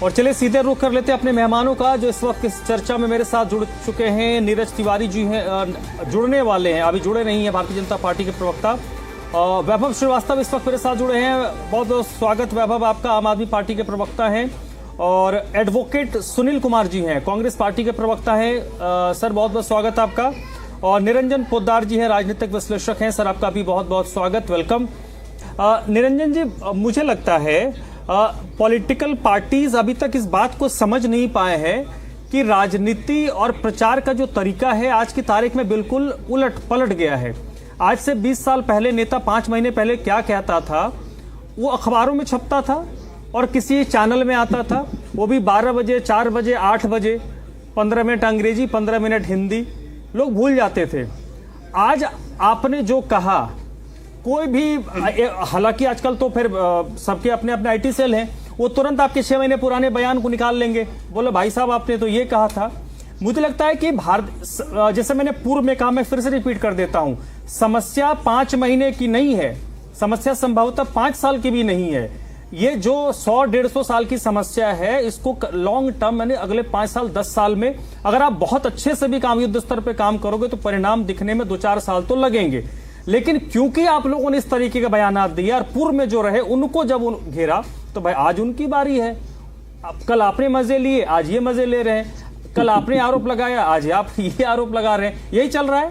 और चलिए सीधे रुख कर लेते हैं अपने मेहमानों का, जो इस वक्त इस चर्चा में मेरे साथ जुड़ चुके हैं। नीरज तिवारी जी हैं, जुड़ने वाले हैं, अभी जुड़े नहीं हैं, भारतीय जनता पार्टी के प्रवक्ता। वैभव श्रीवास्तव इस वक्त मेरे साथ जुड़े हैं। बहुत बहुत स्वागत वैभव आपका, आम आदमी पार्टी के प्रवक्ता हैं। और एडवोकेट सुनील कुमार जी हैं, कांग्रेस पार्टी के प्रवक्ता हैं। सर बहुत बहुत स्वागत आपका। और निरंजन पोद्दार जी हैं, राजनीतिक विश्लेषक हैं। सर आपका भी बहुत बहुत स्वागत, वेलकम। निरंजन जी, मुझे लगता है पॉलिटिकल पार्टीज अभी तक इस बात को समझ नहीं पाए हैं कि राजनीति और प्रचार का जो तरीका है आज की तारीख में बिल्कुल उलट पलट गया है। आज से 20 साल पहले नेता 5 महीने पहले क्या कहता था वो अखबारों में छपता था और किसी चैनल में आता था, वो भी 12 बजे, 4 बजे, 8 बजे, 15 मिनट अंग्रेजी, 15 मिनट हिंदी, लोग भूल जाते थे। आज आपने जो कहा, कोई भी, हालांकि आजकल तो फिर सबके अपने अपने आईटी सेल हैं, वो तुरंत आपके 6 महीने पुराने बयान को निकाल लेंगे, बोले भाई साहब आपने तो ये कहा था। मुझे लगता है कि जैसे मैंने पूर्व में कहा, मैं फिर से रिपीट कर देता हूं, समस्या 5 महीने की नहीं है, समस्या संभवतः 5 साल की भी नहीं है। ये जो 100-150 साल की समस्या है, इसको लॉन्ग टर्म, मैंने अगले 5 साल 10 साल में अगर आप बहुत अच्छे से भी काम, युद्ध स्तर पे काम करोगे तो परिणाम दिखने में 2-4 साल तो लगेंगे। लेकिन क्योंकि आप लोगों ने इस तरीके के बयान दिए और पूर्व में जो रहे उनको जब घेरा, तो भाई आज उनकी बारी है। अब कल आपने मजे लिए, आज ये मजे ले रहे हैं। कल आपने आरोप लगाया, आज आप ये आरोप लगा रहे हैं। यही चल रहा है।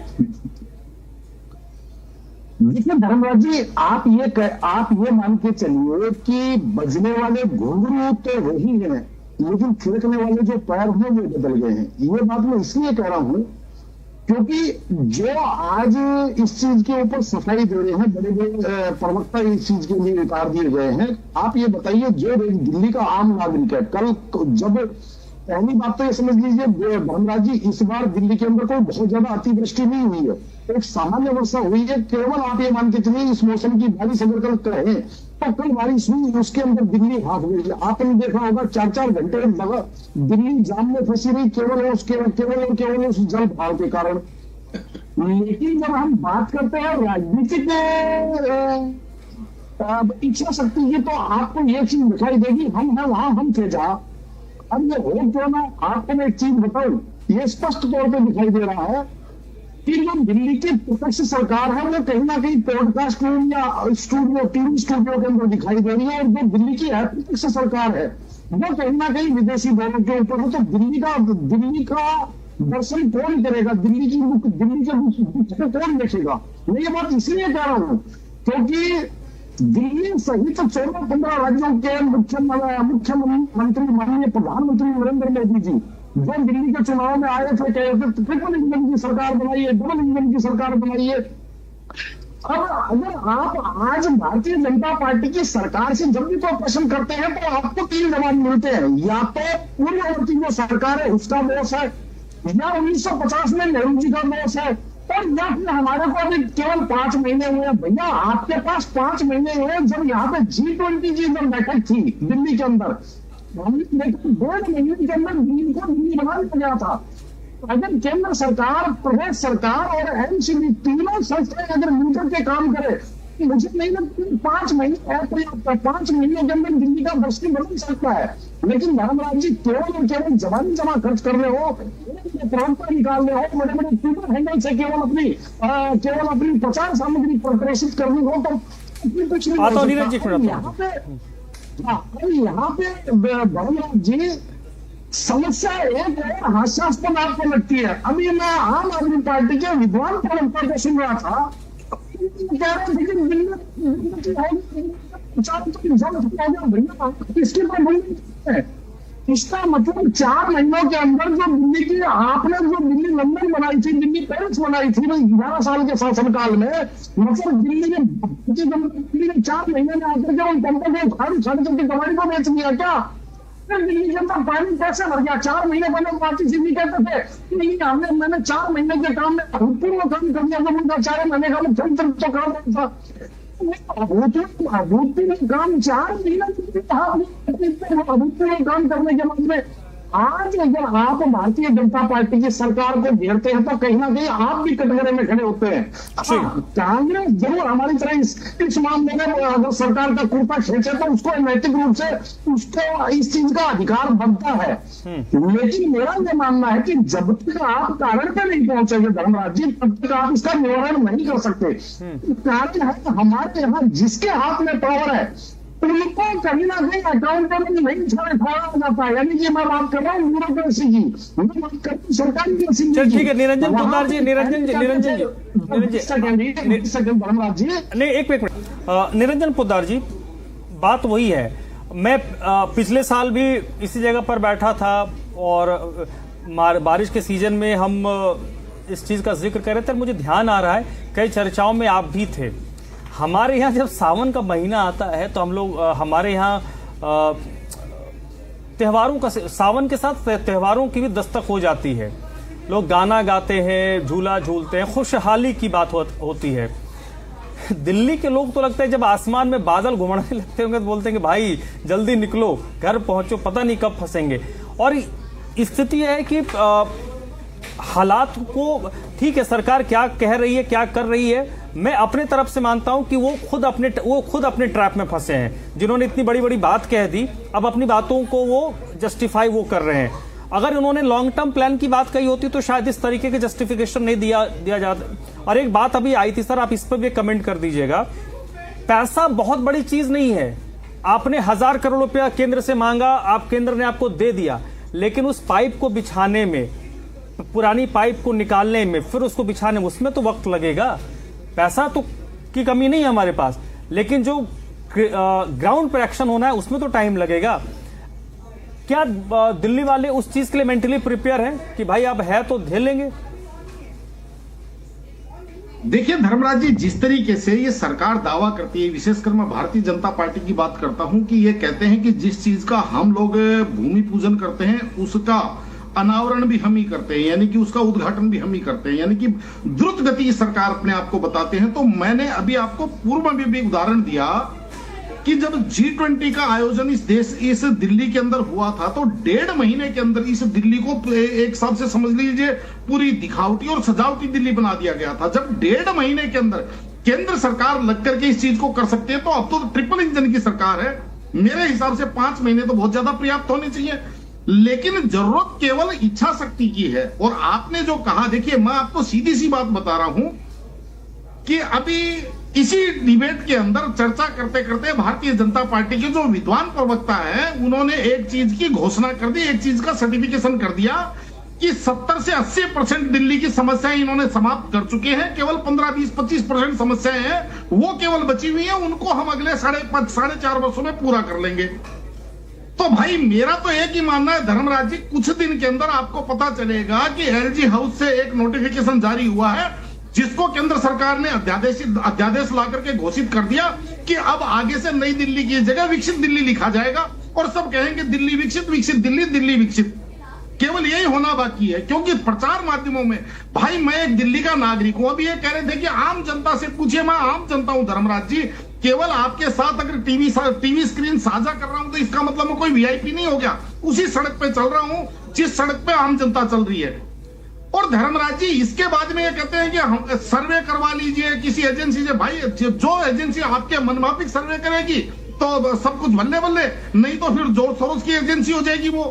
देखिए धर्मराज जी, आप ये मान के चलिए कि बजने वाले घुंघरू तो वही है, लेकिन थिरकने वाले जो पैर हैं वो बदल गए हैं। ये बात मैं इसलिए कह रहा हूं क्योंकि जो आज इस चीज के ऊपर सफाई दे रहे हैं, बड़े बड़े प्रवक्ता इस चीज के लिए उतार दिए गए हैं। आप ये बताइए, जो दिल्ली का आम नागरिक है, कल जब पहली बात तो ये समझ लीजिए धर्मराज जी, इस बार दिल्ली के अंदर कोई बहुत ज्यादा अतिवृष्टि नहीं हुई है, एक सामान्य वर्षा हुई है। केवल आप ये मान के चलिए, इस मौसम की बारिश अगर कल कहे तो कल बारिश हुई, उसके अंदर दिल्ली हाथ गई। आपने देखा होगा 4-4 घंटे लगा दिल्ली जाम में फंसी रही, केवल उस जल भाव के कारण। लेकिन जब हम बात करते हैं राजनीतिक इच्छा शक्ति की, तो आपको ये चीज दिखाई देगी, हम हैं वहां, हम थे जहां। अब ये हो क्यों ना, आपको मैं एक चीज बताऊं, ये स्पष्ट तौर पे दिखाई दे रहा है कि जो दिल्ली की विपक्ष सरकार है वो कहीं ना कहीं पॉडकास्ट रूम या स्टूडियो, टीवी स्टूडियो के अंदर दिखाई दे रही है। और जो दिल्ली की विपक्ष सरकार है वो कहीं ना कहीं विदेशी दौरों के ऊपर है। तो दिल्ली का दर्शन कौन करेगा, दिल्ली के मुख कौन देखेगा? मैं ये बात इसलिए कह रहा हूं क्योंकि दिल्ली सहित 14-15 राज्यों के मुख्यमंत्री माननीय प्रधानमंत्री नरेंद्र मोदी जी जो दिल्ली के चुनाव में आए थे, कहे थे ट्रिपल इंजन की सरकार बनाइए, डबल इंजन की सरकार बनाइए। अब अगर आप आज भारतीय जनता पार्टी की सरकार से जब भी कोई प्रश्न करते हैं तो आपको 3 जवाब मिलते हैं, या तो पूर्ववर्ती जो सरकार है उसका दोष है, या 1950 में नेहरू जी का दोष है, और या फिर हमारे को अभी केवल 5 महीने हुए। भैया आपके पास 5 महीने हुए, जब यहाँ पे G20 की जब बैठक थी दिल्ली के अंदर, हमने देखा 2 महीने के अंदर दिल्ली को दिल्ली बना दिया गया था। अगर केंद्र सरकार, प्रदेश सरकार और एमसीडी तीनों संस्थाएं अगर मिलकर के काम करे, मुझे नहीं लगता 5 महीने अपर्याप्त है। 5 महीने के अंदर दिल्ली का दृष्टि बदल सकता है। लेकिन धर्मराज जी, केवल जवानी जमा खर्च कर रहे हो, प्रवक्ता निकाल रहे हो, बड़े बड़े ट्विटर हैंडल से केवल अपनी प्रचार सामग्री प्रदर्शित करनी हो, तो कुछ नहीं। यहाँ पे धर्मराज जी, समस्या एक है, हास्यास्पद आपको लगती है। अभी मैं आम आदमी पार्टी के विद्वान प्रवक्ता को सुन रहा था, इसका मतलब 4 महीनों के अंदर जो दिल्ली की, आपने जो दिल्ली लंदन बनाई थी, दिल्ली पेरिस बनाई थी 11 साल के शासनकाल में, मतलब दिल्ली ने 4 महीने में आकर के उन कंपनी को उखाड़ करके कमाई को बेच दिया क्या? दिल्ली के अंदर पानी कैसे भर गया? 4 महीने पहले पार्टी सिंधी कहते थे नहीं, मैंने 4 महीने के काम में अभूतपूर्व काम कर दिया, जब उनका 4 महीने का मुख्यमंत्री तो काम था। अभूतपूर्व काम 4 महीने अभूतपूर्व काम करने के बाद में आज अगर आप भारतीय जनता पार्टी की सरकार को घेरते हैं तो कहीं ना कहीं आप भी कटघरे में खड़े होते हैं। कांग्रेस जरूर हमारी तरह इस मामले में अगर सरकार का कुर्ता खींचे तो उसको नैतिक रूप से उसको इस चीज का अधिकार बनता है। लेकिन मेरा ये मानना है कि जब तक आप कारण पे नहीं पहुंचेंगे धर्मराज जी, तब तक आप इसका निवारण नहीं कर सकते। कारण है कि हमारे यहाँ जिसके हाथ में पावर है उनको कहीं ना कहीं अकाउंटेबल नहीं ठहराया जाता है। यानी कि मैं बात कर रहा हूँ ब्यूरोक्रेसी की, मैं बात कर रहा हूँ सरकारी की। ठीक है निरंजन पोद्दार जी, निरंजन धर्मराज जी नहीं, एक मिनट निरंजन पोद्दार जी, बात वही है। मैं पिछले साल भी इसी जगह पर बैठा था और बारिश के सीजन में हम इस चीज का जिक्र कर रहे थे। मुझे ध्यान आ रहा है कई चर्चाओं में आप भी थे। हमारे यहाँ जब सावन का महीना आता है तो हम लोग हमारे यहाँ त्योहारों का, सावन के साथ त्योहारों की भी दस्तक हो जाती है। लोग गाना गाते हैं, झूला झूलते हैं, खुशहाली की बात होती है। दिल्ली के लोग तो लगता है जब आसमान में बादल घुमड़ने लगते होंगे तो बोलते हैं कि भाई जल्दी निकलो, घर पहुंचो, पता नहीं कब फंसेंगे। और स्थिति है कि हालात को, ठीक है सरकार क्या कह रही है, क्या कर रही है, मैं अपने तरफ से मानता हूं कि वो खुद अपने ट्रैप में फंसे हैं। जिन्होंने इतनी बड़ी बड़ी बात कह दी, अब अपनी बातों को वो जस्टिफाई वो कर रहे हैं। अगर उन्होंने लॉन्ग टर्म प्लान की बात कही होती तो शायद इस तरीके के जस्टिफिकेशन नहीं दिया जाता। और एक बात अभी आई थी सर, आप इस पर भी कमेंट कर दीजिएगा। पैसा बहुत बड़ी चीज नहीं है। आपने 1000 करोड़ रुपया केंद्र से मांगा, आप केंद्र ने आपको दे दिया, लेकिन उस पाइप को बिछाने में, पुरानी पाइप को निकालने में, फिर उसको बिछाने में, उसमें तो वक्त लगेगा। पैसा तो की कमी नहीं है हमारे पास, लेकिन जो ग्राउंड पर एक्शन होना है उसमें तो टाइम लगेगा। क्या दिल्ली वाले उस चीज के लिए मेंटली प्रिपेयर हैं कि भाई अब है तो झेल लेंगे? देखिए धर्मराज जी, जिस तरीके से ये सरकार दावा करती है, विशेषकर मैं भारतीय जनता पार्टी की बात करता हूं, कि ये कहते हैं कि जिस चीज का हम लोग भूमि पूजन करते हैं उसका अनावरण भी हम ही करते हैं, यानी कि उसका उद्घाटन भी हम ही करते हैं, यानी कि द्रुत गति सरकार अपने आप को बताते हैं। तो मैंने अभी आपको पूर्व में भी उदाहरण दिया कि जब G20 का आयोजन इस दिल्ली के अंदर हुआ था तो 1.5 महीने के अंदर इस दिल्ली को एक हिसाब से समझ लीजिए पूरी दिखावटी और सजावटी दिल्ली बना दिया गया था। जब 1.5 महीने के अंदर केंद्र सरकार लग करके इस चीज को कर सकती है, तो अब तो ट्रिपल इंजन की सरकार है। मेरे हिसाब से 5 महीने तो बहुत ज्यादा पर्याप्त होने चाहिए, लेकिन जरूरत केवल इच्छा शक्ति की है। और आपने जो कहा, देखिए मैं आपको सीधी सी बात बता रहा हूं कि अभी इसी डिबेट के अंदर चर्चा करते करते भारतीय जनता पार्टी के जो विद्वान प्रवक्ता है उन्होंने एक चीज की घोषणा कर दी, एक चीज का सर्टिफिकेशन कर दिया कि 70 से 80% दिल्ली की समस्याएं इन्होंने समाप्त कर चुके हैं। केवल 15, 20, 25% समस्याएं हैं वो केवल बची हुई हैं, उनको हम अगले 4.5 वर्षों में पूरा कर लेंगे। तो भाई मेरा तो एक ही मानना है धर्मराज जी, कुछ दिन के अंदर आपको पता चलेगा कि LG हाउस से एक नोटिफिकेशन जारी हुआ है जिसको केंद्र सरकार ने अध्यादेश ला करके घोषित कर दिया कि अब आगे से नई दिल्ली की जगह विकसित दिल्ली लिखा जाएगा और सब कहेंगे दिल्ली विकसित, विकसित दिल्ली, दिल्ली विकसित। केवल यही होना बाकी है, क्योंकि प्रचार माध्यमों में, भाई मैं एक दिल्ली का नागरिक हूं, अभी ये कह रहे थे कि आम जनता से पूछिए, मैं आम जनता हूं धर्मराज जी। केवल आपके साथ अगर टीवी स्क्रीन साझा कर रहा हूं तो इसका मतलब मैं कोई VIP नहीं हो गया। उसी सड़क पे चल रहा हूं जिस सड़क पे आम जनता चल रही है। और धर्मराज जी इसके बाद में ये कहते हैं कि हम सर्वे करवा लीजिए किसी एजेंसी से। भाई जो एजेंसी आपके मनमाफिक सर्वे करेगी तो सब कुछ बल्ले बल्ले, नहीं तो फिर जोर सोरोस की एजेंसी हो जाएगी वो।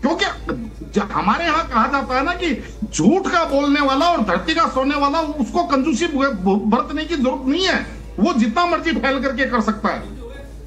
क्योंकि हमारे यहाँ कहा जाता है ना कि झूठ का बोलने वाला और धरती का सोने वाला, उसको कंजूसी बरतने की जरूरत नहीं है, वो जितना मर्जी फैल करके कर सकता है।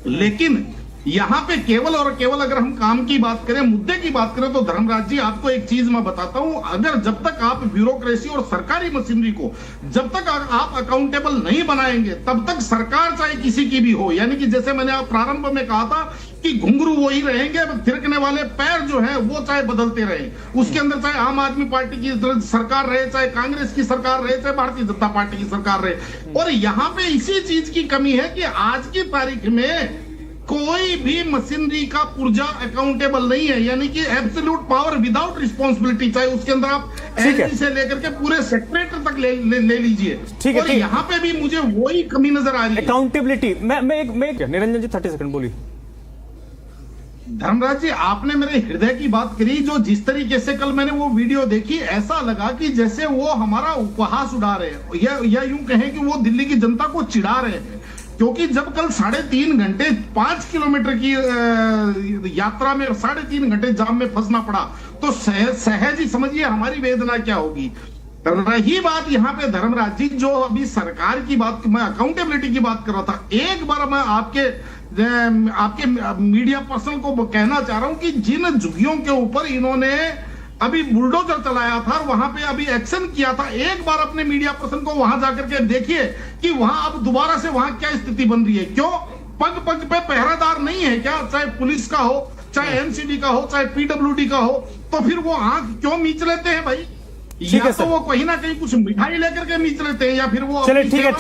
लेकिन यहां पे केवल और केवल अगर हम काम की बात करें, मुद्दे की बात करें, तो धर्मराज जी आपको एक चीज मैं बताता हूं, अगर जब तक आप ब्यूरोक्रेसी और सरकारी मशीनरी को जब तक आप अकाउंटेबल नहीं बनाएंगे, तब तक सरकार चाहे किसी की भी हो, यानी कि जैसे मैंने आप प्रारंभ में कहा था कि घुंघरू वही रहेंगे, थिरकने वाले पैर जो है वो चाहे बदलते रहे, उसके अंदर चाहे आम आदमी पार्टी की सरकार रहे, चाहे कांग्रेस की सरकार रहे, चाहे भारतीय जनता पार्टी की सरकार रहे। और यहां पे इसी चीज की कमी है कि आज की तारीख में कोई भी मशीनरी का पुर्जा अकाउंटेबल नहीं है, यानी कि एब्सोल्यूट पावर विदाउट रिस्पॉन्सिबिलिटी, चाहे उसके अंदर आप LG से लेकर के पूरे सेक्रेटरी तक ले लीजिए। ठीक है, और यहाँ पे भी मुझे वही कमी नजर आ रही है, अकाउंटेबिलिटी। मैं निरंजन जी 30 सेकंड बोलिए। धर्मराज जी, आपने मेरे हृदय की बात करी। जो जिस तरीके से कल मैंने वो वीडियो देखी, ऐसा लगा कि जैसे वो हमारा उपहास उड़ा रहे हैं या यूं कहें कि वो दिल्ली की जनता को चिढ़ा रहे हैं। क्योंकि जब कल 3.5 घंटे 5 किलोमीटर की यात्रा में 3.5 घंटे जाम में फंसना पड़ा, तो सहज ही समझिए हमारी वेदना क्या होगी। रही बात यहाँ पे धर्मराज जी, जो अभी सरकार की बात, मैं अकाउंटेबिलिटी की बात कर रहा था, एक बार मैं आपके मीडिया पर्सन को कहना चाह रहा हूं कि जिन झुग्गियों के ऊपर इन्होंने अभी बुलडोजर चलाया था और वहां पे अभी एक्शन किया था, एक बार अपने मीडिया पर्सन को वहां जाकर के देखिए कि वहां अब दोबारा से वहां क्या स्थिति बन रही है। क्यों पग पग पे पहरादार नहीं है क्या? चाहे पुलिस का हो, चाहे एनसीडी का हो, चाहे पीडब्ल्यूडी का हो, तो फिर वो आंख क्यों मीच लेते हैं भाई? या तो वो कहीं ना कहीं कुछ मिठाई लेकर के मीच लेते हैं, या फिर वो चलिए ठीक है।